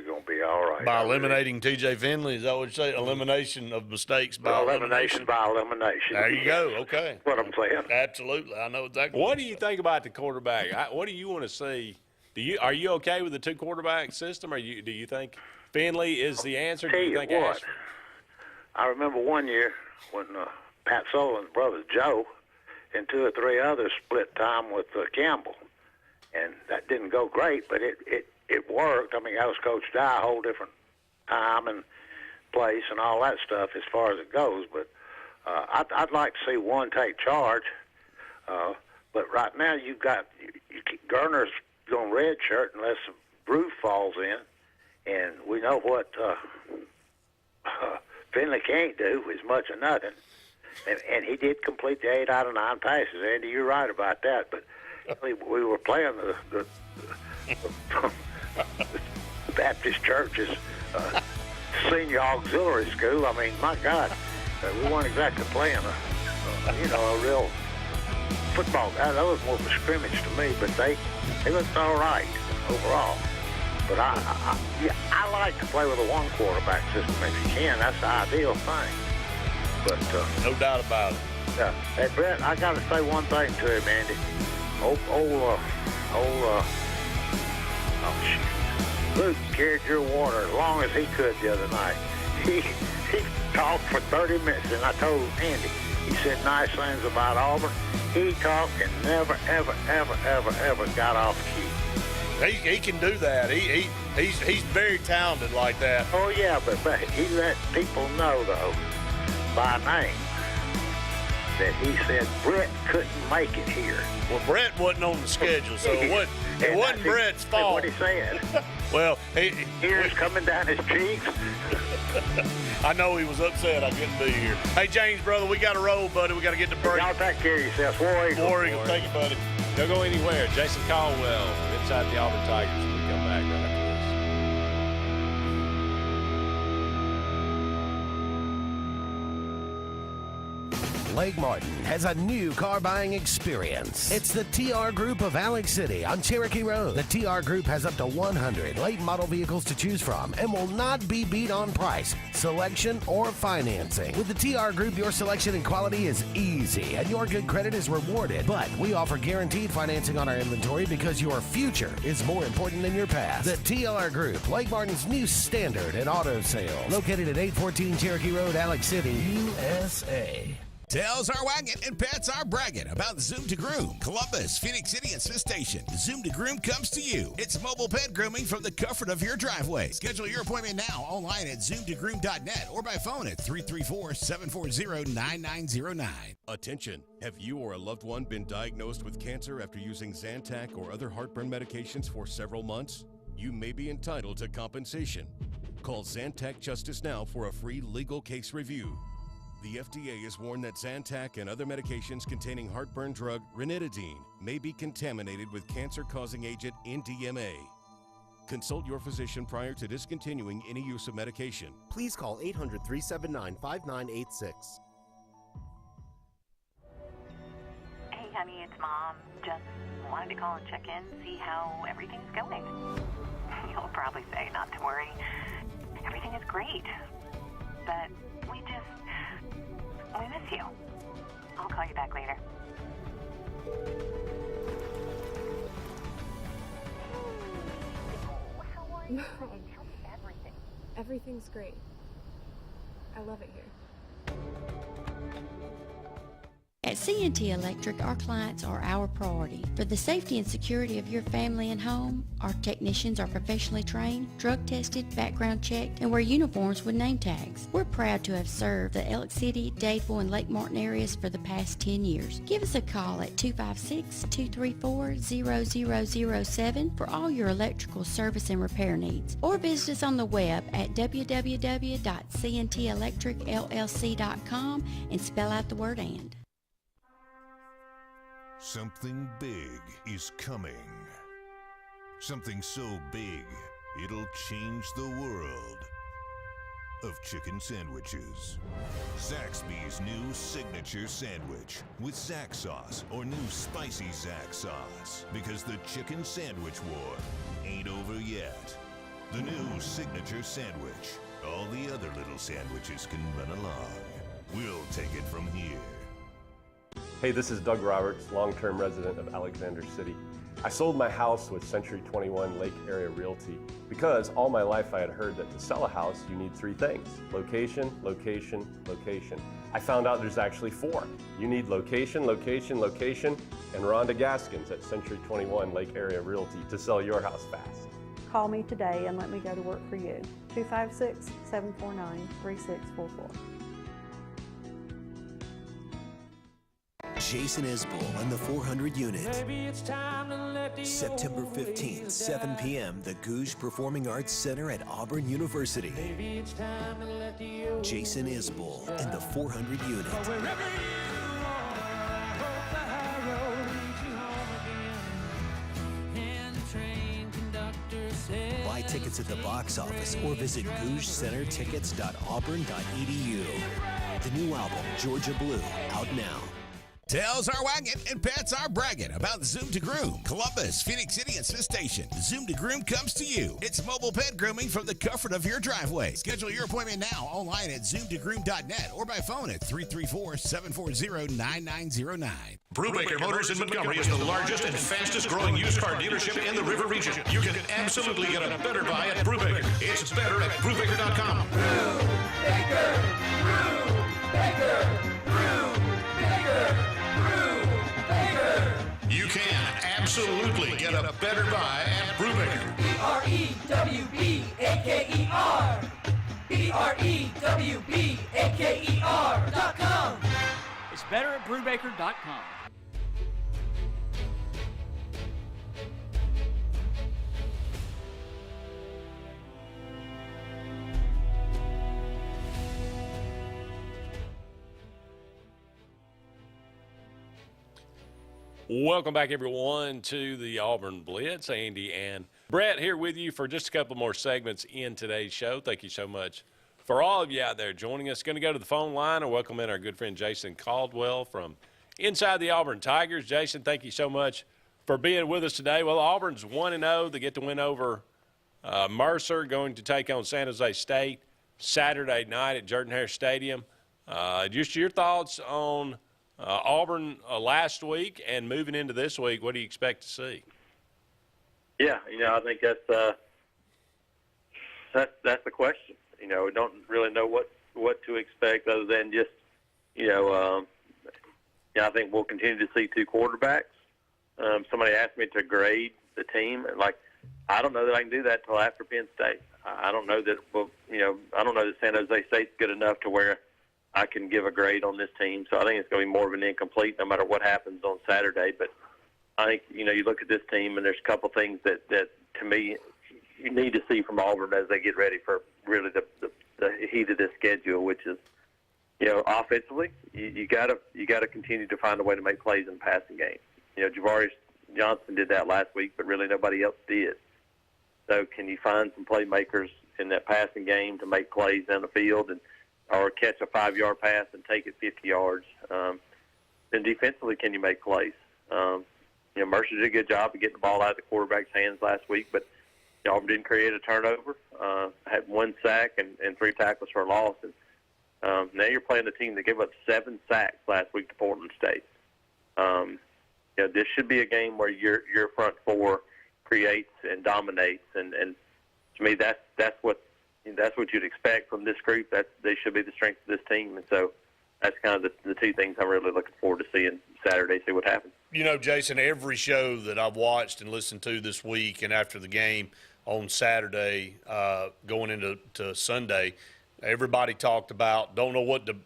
going to be all right. By eliminating T.J. Finley, is that what you say? Elimination of mistakes by elimination. By elimination. There you go. Okay. That's what I'm saying. Absolutely. I know exactly. What do you think about the quarterback? What do you want to see? Are you okay with the 2 quarterback system, or do you think Finley is the answer? Tell you what, I remember one year when Pat Sullivan's brother Joe and 2 or 3 others split time with Campbell, and that didn't go great, but it worked. I mean, I was Coach Dye, a whole different time and place and all that stuff as far as it goes. But I'd like to see one take charge. But right now you Gurner's going red shirt unless Bruce falls in, and we know what Finley can't do is much of nothing. And he did complete the 8 out of 9 passes. Andy, you're right about that. But we were playing the Baptist Church's senior auxiliary school. I mean, my God, we weren't exactly playing a real football. That was more of a scrimmage to me, but they looked all right overall. But I like to play with a 1 quarterback system if you can. That's the ideal thing. But no doubt about it. Hey, Brett, I got to say one thing to him, Andy. Luke carried your water as long as he could the other night. He talked for 30 minutes, and I told Andy, he said nice things about Auburn. He talked and never, ever, ever, ever, ever got off key. He can do that. He's very talented like that. Oh yeah, but he let people know though by name that he said Brett couldn't make it here. Well, Brett wasn't on the schedule, so it wasn't Brett's fault. What he said. Well, tears coming down his cheeks. I know he was upset I couldn't be here. Hey, James, brother, we got to roll, buddy. We got to get to break. Y'all take care of yourselves. War Eagle. War Eagle. Thank you, buddy. Don't go anywhere. Jason Caldwell from inside the Auburn Tigers when we come back right after this. Blake Martin has a new car buying experience. It's the TR Group of Alex City on Cherokee Road. The TR Group has up to 100 late model vehicles to choose from and will not be beat on price, selection, or financing. With the TR Group, your selection and quality is easy and your good credit is rewarded. But we offer guaranteed financing on our inventory because your future is more important than your past. The TR Group, Blake Martin's new standard in auto sales. Located at 814 Cherokee Road, Alex City, USA. Tails are wagging and pets are bragging about Zoom to Groom. Columbus, Phoenix City, and Smith Station. Zoom to Groom comes to you. It's mobile pet grooming from the comfort of your driveway. Schedule your appointment now online at zoomtogroom.net or by phone at 334-740-9909. Attention! Have you or a loved one been diagnosed with cancer after using Zantac or other heartburn medications for several months? You may be entitled to compensation. Call Zantac Justice now for a free legal case review. The FDA has warned that Zantac and other medications containing heartburn drug ranitidine may be contaminated with cancer-causing agent NDMA. Consult your physician prior to discontinuing any use of medication. Please call 800-379-5986. Hey, honey, it's Mom. Just wanted to call and check in, see how everything's going. You'll probably say not to worry. Everything is great. But we miss you. I'll call you back later. How are you? Tell me everything. Everything's great. I love it here. At C&T Electric, our clients are our priority. For the safety and security of your family and home, our technicians are professionally trained, drug tested, background checked, and wear uniforms with name tags. We're proud to have served the Elk City, Dadeville, and Lake Martin areas for the past 10 years. Give us a call at 256-234-0007 for all your electrical service and repair needs, or visit us on the web at www.cntelectricllc.com and spell out the word "and." Something big is coming. Something so big, it'll change the world. of chicken sandwiches. Zaxby's new signature sandwich with Zax sauce or new spicy Zax sauce, because the chicken sandwich war ain't over yet. The new signature sandwich. All the other little sandwiches can run along. We'll take it from here. Hey, this is Doug Roberts, long-term resident of Alexander City. I sold my house with Century 21 Lake Area Realty because all my life I had heard that to sell a house, you need 3 things: location, location, location. I found out there's actually 4. You need location, location, location, and Rhonda Gaskins at Century 21 Lake Area Realty to sell your house fast. Call me today and let me go to work for you. 256-749-3644. Jason Isbell and the 400 Unit. September 15th, 7 p.m., the Gouge Performing Arts Center at Auburn University. Jason Isbell and the 400 Unit. Buy tickets at the box office or visit GougeCenterTickets.auburn.edu. The new album, Georgia Blue, out now. Tails are wagging and pets are bragging about Zoom to Groom. Columbus, Phoenix City, and Smith Station. Zoom to Groom comes to you. It's mobile pet grooming from the comfort of your driveway. Schedule your appointment now online at zoomtogroom.net or by phone at 334-740-9909. Brubaker Motors in Montgomery is the largest and fastest growing used car dealership in the River region. You can absolutely get a better buy at Brubaker. It's better at Brubaker.com. Brubaker, Brubaker, Brubaker. You can absolutely get a better buy at Brubaker. BREWBAKER. BREWBAKER.com. It's better at Brubaker.com. Welcome back, everyone, to the Auburn Blitz. Andy and Brett here with you for just a couple more segments in today's show. Thank you so much for all of you out there joining us. Going to go to the phone line and welcome in our good friend Jason Caldwell from inside the Auburn Tigers. Jason, thank you so much for being with us today. Well, Auburn's 1-0. They get to win over Mercer, going to take on San Jose State Saturday night at Jordan-Hare Stadium. Just your thoughts on Auburn last week and moving into this week. What do you expect to see? Yeah, I think that's the question. We don't really know what to expect other than just, I think we'll continue to see 2 quarterbacks. Somebody asked me to grade the team, and I don't know that I can do that until after Penn State. I don't know that I don't know that San Jose State's good enough to where I can give a grade on this team. So I think it's going to be more of an incomplete no matter what happens on Saturday. But I think, you look at this team and there's a couple things that to me, you need to see from Auburn as they get ready for really the heat of this schedule, which is, offensively, you got to continue to find a way to make plays in the passing game. Javarius Johnson did that last week, but really nobody else did. So can you find some playmakers in that passing game to make plays down the field or catch a 5-yard pass and take it 50 yards? Then defensively, can you make plays? Mercer did a good job of getting the ball out of the quarterback's hands last week, but Auburn didn't create a turnover. Had 1 sack and 3 tackles for a loss. And now you're playing a team that gave up 7 sacks last week to Portland State. This should be a game where your front 4 creates and dominates, and to me that's what you'd expect from this group. They should be the strength of this team, and so that's kind of the 2 things I'm really looking forward to seeing Saturday, see what happens. Jason, every show that I've watched and listened to this week and after the game on Saturday, going into Sunday, everybody talked about don't know what to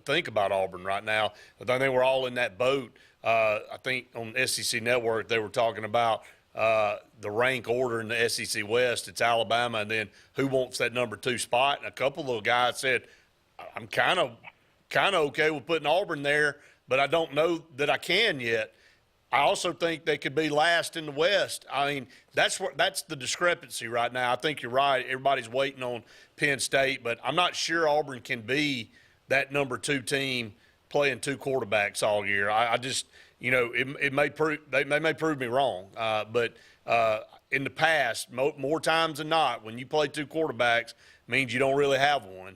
think about Auburn right now. I think we're all in that boat. I think on SEC Network they were talking about the rank order in the SEC West. It's Alabama, and then who wants that number 2 spot? And a couple of guys said, I'm kind of okay with putting Auburn there, but I don't know that I can yet. I also think they could be last in the West. I mean, that's the discrepancy right now. I think you're right. Everybody's waiting on Penn State, but I'm not sure Auburn can be that number 2 team playing 2 quarterbacks all year. I just, it may prove they may prove me wrong, but in the past, more times than not, when you play 2 quarterbacks, means you don't really have one.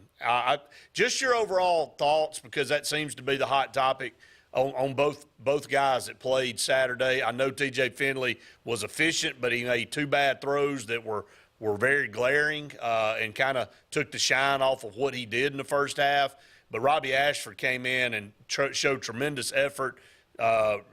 Just your overall thoughts, because that seems to be the hot topic on both guys that played Saturday. I know TJ Finley was efficient, but he made 2 bad throws that were very glaring and kind of took the shine off of what he did in the first half. But Robbie Ashford came in and showed tremendous effort,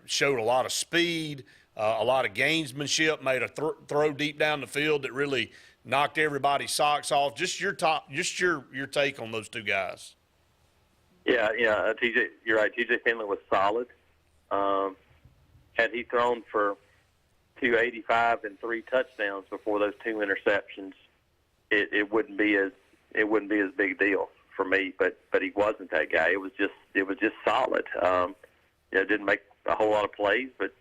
showed a lot of speed, a lot of gamesmanship, made a throw deep down the field that really knocked everybody's socks off. Just your take on those 2 guys. Yeah, TJ, you're right. TJ Finley was solid. Had he thrown for 285 and 3 touchdowns before those 2 interceptions, it wouldn't be as big a deal for me. But he wasn't that guy. It was just solid. Didn't make a whole lot of plays, but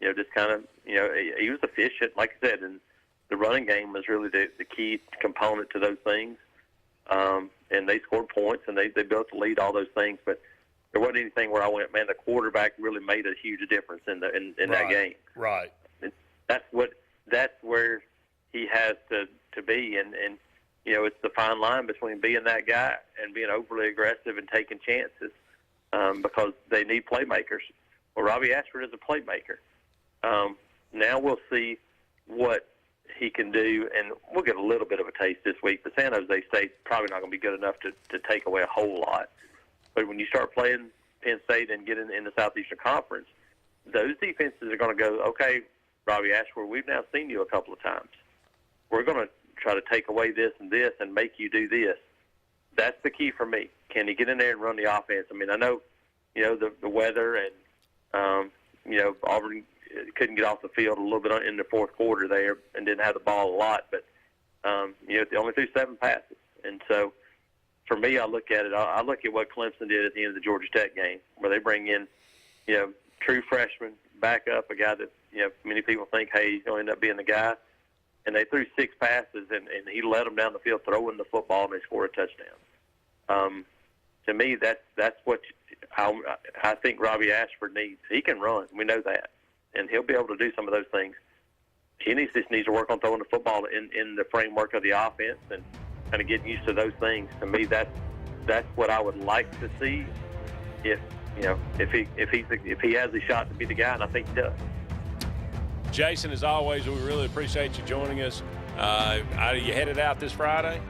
just kind of he was efficient, like I said, and the running game was really the key component to those things. And they scored points, and they built the lead, all those things. But there wasn't anything where I went, man, the quarterback really made a huge difference in that game. Right. And that's where he has to be. And it's the fine line between being that guy and being overly aggressive and taking chances because they need playmakers. Well, Robbie Ashford is a playmaker. Now we'll see what he can do, and we'll get a little bit of a taste this week. But San Jose State's probably not going to be good enough to take away a whole lot. But when you start playing Penn State and get in the Southeastern Conference, those defenses are going to go, okay, Robbie Ashford, we've now seen you a couple of times. We're going to try to take away this and make you do this. That's the key for me. Can he get in there and run the offense? I mean, I know, the weather and, Auburn couldn't get off the field a little bit in the fourth quarter there and didn't have the ball a lot, but they only threw 7 passes. And so for me, I look at it. I look at what Clemson did at the end of the Georgia Tech game, where they bring in, true freshman, back up a guy that many people think, hey, he's going to end up being the guy. And they threw 6 passes, and he led them down the field throwing the football, and they scored a touchdown. To me, that's what I think Robbie Ashford needs. He can run. We know that. And he'll be able to do some of those things. He just needs to work on throwing the football in the framework of the offense and kind of getting used to those things. To me, that's what I would like to see if he has a shot to be the guy, and I think he does. Jason, as always, we really appreciate you joining us. Are you headed out this Friday?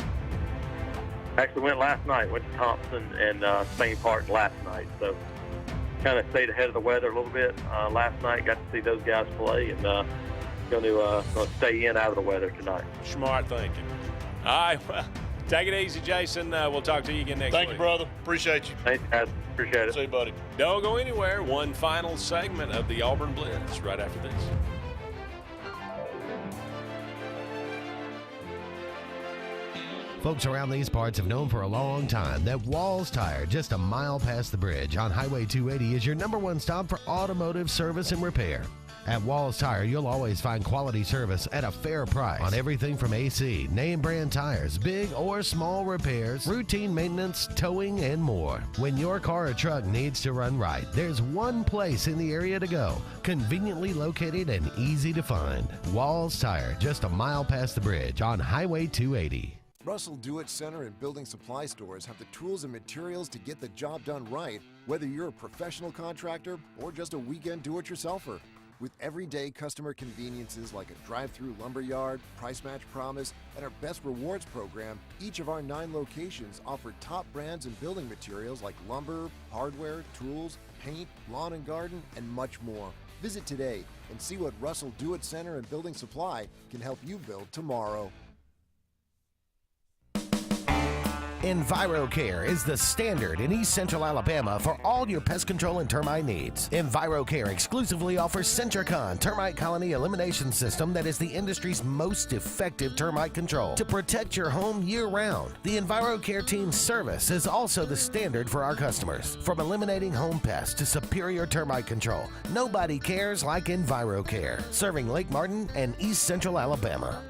Actually went last night. Went to Thompson and Spain Park last night. So kind of stayed ahead of the weather a little bit last night. Got to see those guys play, and going to stay out of the weather tonight. Smart thinking. All right, well, take it easy, Jason. We'll talk to you again next week. Thank you, brother. Appreciate you. Thanks, guys. Appreciate it. See you, buddy. Don't go anywhere. One final segment of the Auburn Blitz right after this. Folks around these parts have known for a long time that Walls Tire, just a mile past the bridge on Highway 280, is your #1 stop for automotive service and repair. At Walls Tire, you'll always find quality service at a fair price on everything from AC, name brand tires, big or small repairs, routine maintenance, towing, and more. When your car or truck needs to run right, there's one place in the area to go, conveniently located and easy to find. Walls Tire, just a mile past the bridge on Highway 280. Russell Do-It Center and building supply stores have the tools and materials to get the job done right, whether you're a professional contractor or just a weekend do-it-yourselfer. With everyday customer conveniences like a drive-through lumberyard, price match promise, and our Best Rewards program, each of our 9 locations offer top brands and building materials like lumber, hardware, tools, paint, lawn and garden, and much more. Visit today and see what Russell Do-It Center and Building Supply can help you build tomorrow. EnviroCare is the standard in East Central Alabama for all your pest control and termite needs. EnviroCare exclusively offers Centricon termite colony elimination system that is the industry's most effective termite control to protect your home year-round. The EnviroCare team's service is also the standard for our customers. From eliminating home pests to superior termite control, nobody cares like EnviroCare, serving Lake Martin and East Central Alabama.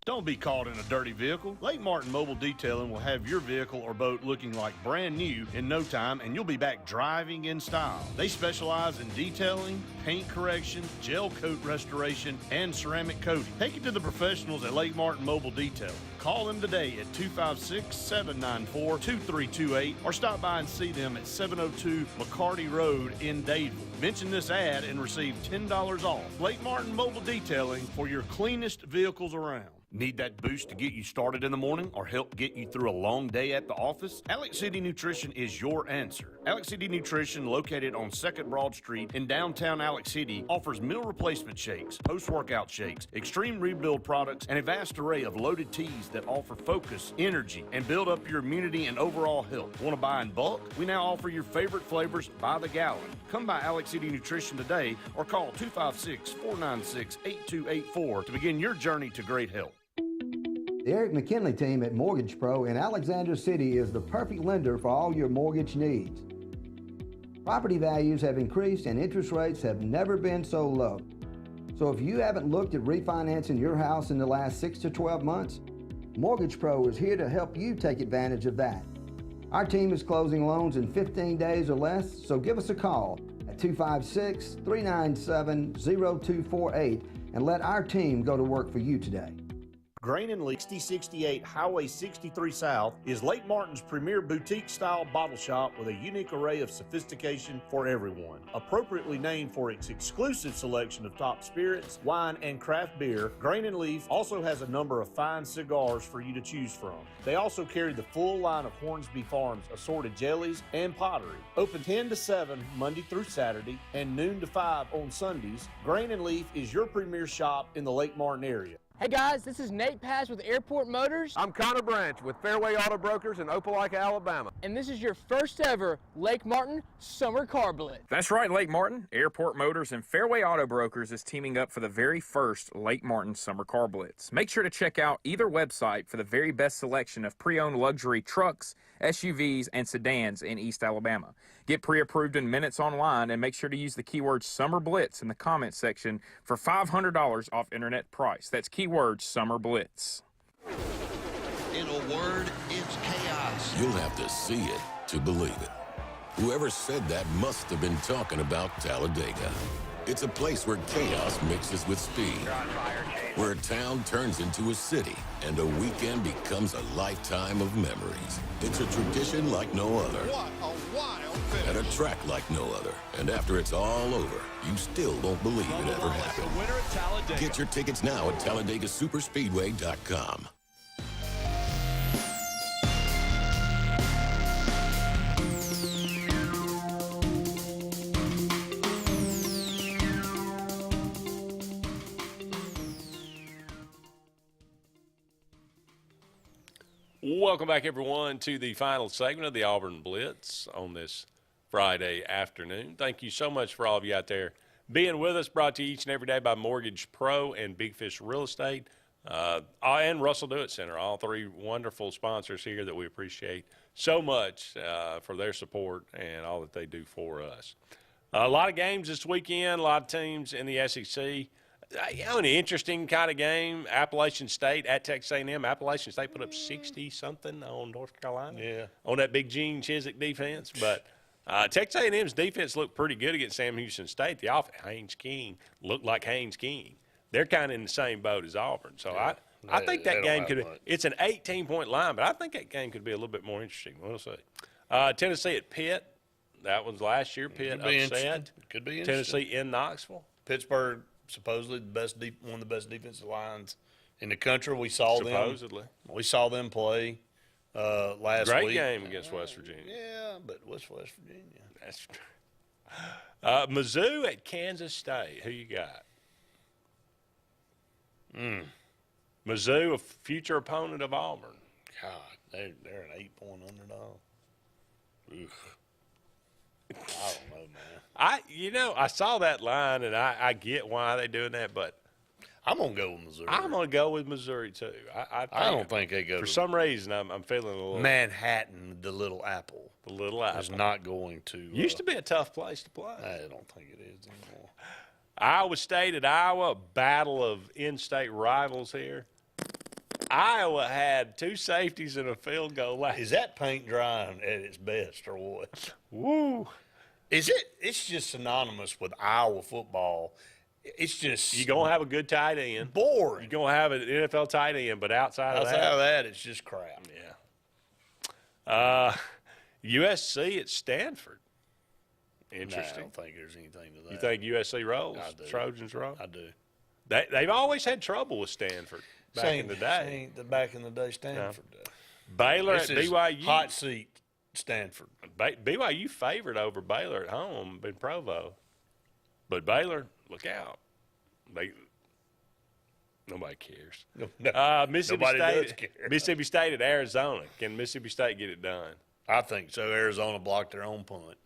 Don't be caught in a dirty vehicle. Lake Martin Mobile Detailing will have your vehicle or boat looking like brand new in no time, and you'll be back driving in style. They specialize in detailing, paint correction, gel coat restoration, and ceramic coating. Take it to the professionals at Lake Martin Mobile Detailing. Call them today at 256-794-2328 or stop by and see them at 702 McCarty Road in Dadeville. Mention this ad and receive $10 off. Lake Martin Mobile Detailing for your cleanest vehicles around. Need that boost to get you started in the morning or help get you through a long day at the office? Alex City Nutrition is your answer. Alex City Nutrition, located on 2nd Broad Street in downtown Alex City, offers meal replacement shakes, post-workout shakes, extreme rebuild products, and a vast array of loaded teas that offer focus, energy, and build up your immunity and overall health. Want to buy in bulk? We now offer your favorite flavors by the gallon. Come by Alex City Nutrition today or call 256-496-8284 to begin your journey to great health. The Eric McKinley team at Mortgage Pro in Alexander City is the perfect lender for all your mortgage needs. Property values have increased and interest rates have never been so low. So if you haven't looked at refinancing your house in the last 6 to 12 months, Mortgage Pro is here to help you take advantage of that. Our team is closing loans in 15 days or less, so give us a call at 256-397-0248 and let our team go to work for you today. Grain and Leaf 6068 Highway 63 South is Lake Martin's premier boutique-style bottle shop with a unique array of sophistication for everyone. Appropriately named for its exclusive selection of top spirits, wine, and craft beer, Grain and Leaf also has a number of fine cigars for you to choose from. They also carry the full line of Hornsby Farms assorted jellies and pottery. Open 10 to 7 Monday through Saturday and noon to 5 on Sundays, Grain and Leaf is your premier shop in the Lake Martin area. Hey guys, this is Nate Paz with Airport Motors. I'm Connor Branch with Fairway Auto Brokers in Opelika, Alabama. And this is your first ever Lake Martin Summer Car Blitz. That's right, Lake Martin. Airport Motors and Fairway Auto Brokers is teaming up for the very first Lake Martin Summer Car Blitz. Make sure to check out either website for the very best selection of pre-owned luxury trucks, SUVs, and sedans in East Alabama. Get pre-approved in minutes online and make sure to use the keyword Summer Blitz in the comments section for $500 off internet price. That's keyword Summer Blitz. In a word, it's chaos. You'll have to see it to believe it. Whoever said that must have been talking about Talladega. It's a place where chaos mixes with speed, where a town turns into a city, and a weekend becomes a lifetime of memories. It's a tradition like no other. What a wild finish. At a track like no other. And after it's all over, you still don't believe it ever happened. Get your tickets now at TalladegaSuperspeedway.com. Welcome back, everyone, to the final segment of the Auburn Blitz on this Friday afternoon. Thank you so much for all of you out there being with us, brought to you each and every day by Mortgage Pro and Big Fish Real Estate and Russell Do-It Center, all three wonderful sponsors here that we appreciate so much for their support and all that they do for us. A lot of games this weekend, a lot of teams in the SEC. An interesting kind of game. Appalachian State at Texas A&M. Appalachian State put up 60-something on North Carolina on that big Gene Chizik defense. But Texas A&M's defense looked pretty good against Sam Houston State. The offense, Haynes King, looked like Haynes King. They're kind of in the same boat as Auburn. So I think that game could – it's an 18-point line, but I think that game could be a little bit more interesting. We'll see. Tennessee at Pitt. That was last year. Pitt upset. Could be interesting. Tennessee in Knoxville. Pittsburgh. Supposedly one of the best defensive lines in the country. We saw them play last week. Great game against West Virginia. Yeah, but what's West Virginia? That's true. Mizzou at Kansas State. Who you got? Mizzou, a future opponent of Auburn. God, they're an 8-point underdog. Ugh. I don't know, man. I saw that line, and I get why they're doing that, but I'm gonna go with Missouri. I'm gonna go with Missouri too. I don't think they go. For some reason, I'm feeling a little Manhattan, the Little Apple. The Little Apple is not going to. Used to be a tough place to play. I don't think it is anymore. Iowa State at Iowa, a battle of in-state rivals here. Iowa had 2 safeties and a field goal. Is that paint drying at its best or what? Woo! Is it? It's just synonymous with Iowa football. It's just you're gonna have a good tight end. Boring. You're gonna have an NFL tight end, but outside of that, it's just crap. Yeah. USC at Stanford. Interesting. I don't think there's anything to that. You think USC rolls? I do. Trojans roll? I do. They've always had trouble with Stanford back in the day. Back in the day, Stanford. Baylor this at is BYU. Hot seat, Stanford. BYU favored over Baylor at home in Provo. But Baylor, look out. Nobody cares. Mississippi State at Arizona. Can Mississippi State get it done? I think so. Arizona blocked their own punt.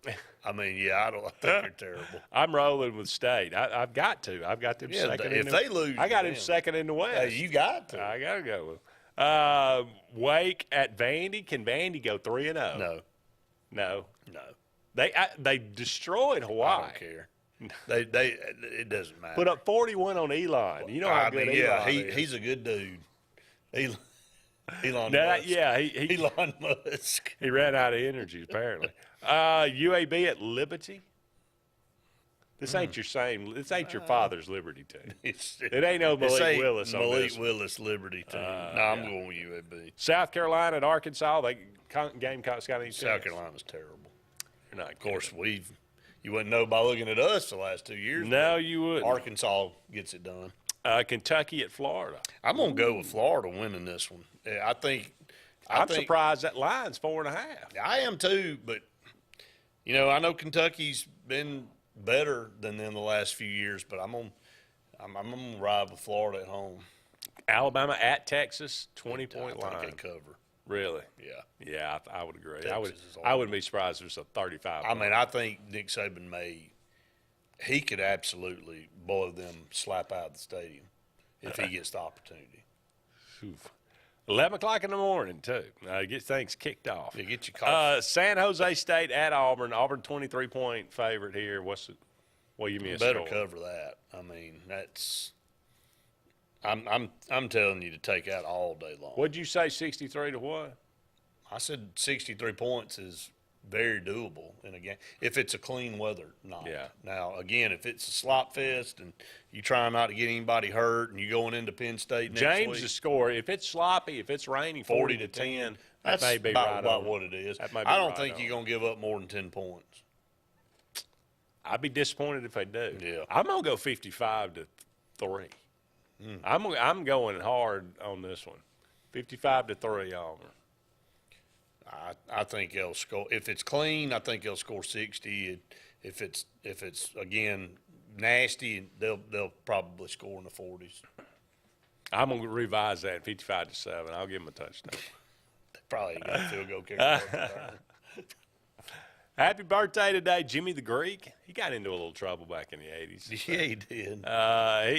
I mean, I think they're terrible. I'm rolling with State. I've got to. I've got them second. If they lose, I got him second in the West. Hey, you got to. I got to go with Wake at Vandy. Can Vandy go 3-0? No. They destroyed Hawaii. I don't care. It doesn't matter. Put up 41 on Elon. You know how good Elon is. He's a good dude. Elon Musk. He ran out of energy, apparently. UAB at Liberty. This ain't your same. This ain't your father's Liberty team. It ain't no Malik Willis on Malik this Willis Liberty team. I'm going with UAB. South Carolina at Arkansas. Gamecocks got any chance? South Carolina's terrible. You're not. Of course, you wouldn't know by looking at us the last 2 years. No, you wouldn't. Arkansas gets it done. Kentucky at Florida. I'm going to go with Florida winning this one. I'm surprised that line's 4.5. I am too, but I know Kentucky's been better than them the last few years, but I'm gonna ride with Florida at home. Alabama at Texas, 20-point line. I think they cover. Really? Yeah. Yeah, I would agree. Texas I wouldn't be surprised if it's a 35. I mean, I think Nick Saban he could absolutely blow them slap out of the stadium if he gets the opportunity. 11 o'clock in the morning, too. Get things kicked off. Yeah, get your coffee. San Jose State at Auburn. Auburn 23-point favorite here. What you miss? Better cover that. I mean, that's. I'm telling you to take out all day long. What'd you say? 63 to what? I said 63 points is very doable in a game if it's a clean weather night. Yeah. Now again, if it's a slop fest and you trying not to get anybody hurt and you going into Penn State next James' week, score. If it's sloppy, if it's raining, 40 to 10. That's may be about what it is. I don't think you're gonna give up more than 10 points. I'd be disappointed if they do. Yeah. I'm gonna go 55 to 3. I'm going hard on this one. 55 to 3 Auburn. I think they'll score. If it's clean, I think they'll score 60. If it's again nasty, they'll probably score in the 40s. I'm gonna revise that 55 to 7. I'll give them a touchdown. They probably got a field goal kicker. Happy birthday today, Jimmy the Greek. He got into a little trouble back in the 80s. Yeah, he did.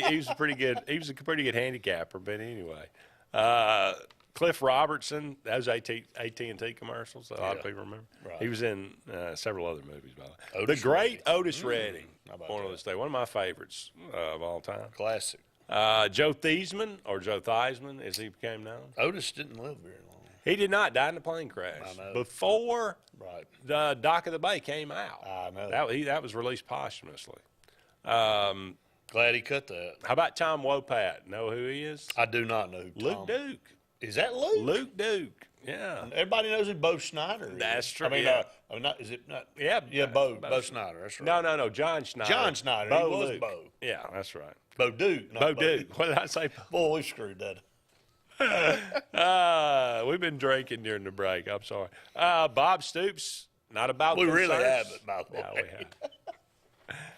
He was a pretty good. He was a pretty good handicapper, but anyway. Cliff Robertson, those AT&T commercials that a lot of people remember. Right. He was in several other movies, by the way. Otis The great Redding. Otis Redding, How about one of my favorites of all time. Classic. Joe Theismann, or Joe Theismann, as he became known. Otis didn't live very long. He did not die in a plane crash. I know. Before the Dock of the Bay came out. I know. That was released posthumously. Glad he cut that. How about Tom Wopat? Know who he is? I do not know who Luke Duke. Is that Luke? Luke Duke. Yeah. Everybody knows who Bo Schneider is. That's true. I mean, yeah. is it not? Yeah. Bo Schneider. That's right. No. John Schneider. John Schneider. Bo He was Luke. Bo. Yeah, that's right. Bo Duke. Bo Duke. What did I say? Boy, we screwed that. We've been drinking during the break. I'm sorry. Bob Stoops, not about We concerns. really haven't, by the way. No, we haven't.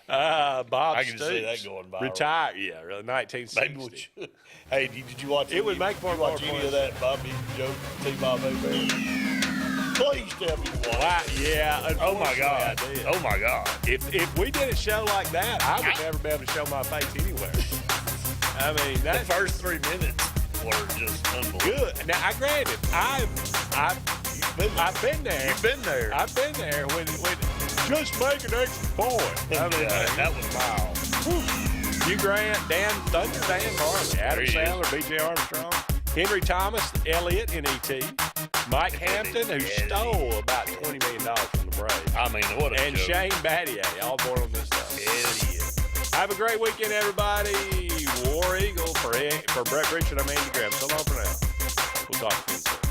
Bob I can see Stoops that going viral. retired. Yeah, really, 1960. Maybe hey, did you watch? It would make for more watch any fun. of that Bobby Joe T-Bob Bear? Please tell me you watched. Yeah. Oh my unfortunately, God. I did. Oh my God. If we did a show like that, I would never be able to show my face anywhere. I mean, The first 3 minutes were just unbelievable. good. Now, granted, I've been there. You've been there. I've been there when just make an extra point. I mean, that was wild. Hugh Grant, Thunder Dan Harvey, Adam Sandler, B.J. Armstrong, Henry Thomas, Elliott in E.T., Mike Hampton, who stole about $20 million from the Braves. I mean, what a And joke. Shane Battier, all born on this stuff. Have a great weekend, everybody. War Eagle for Brett Richard. I'm Andy Graham. So long for now. We'll talk to you soon.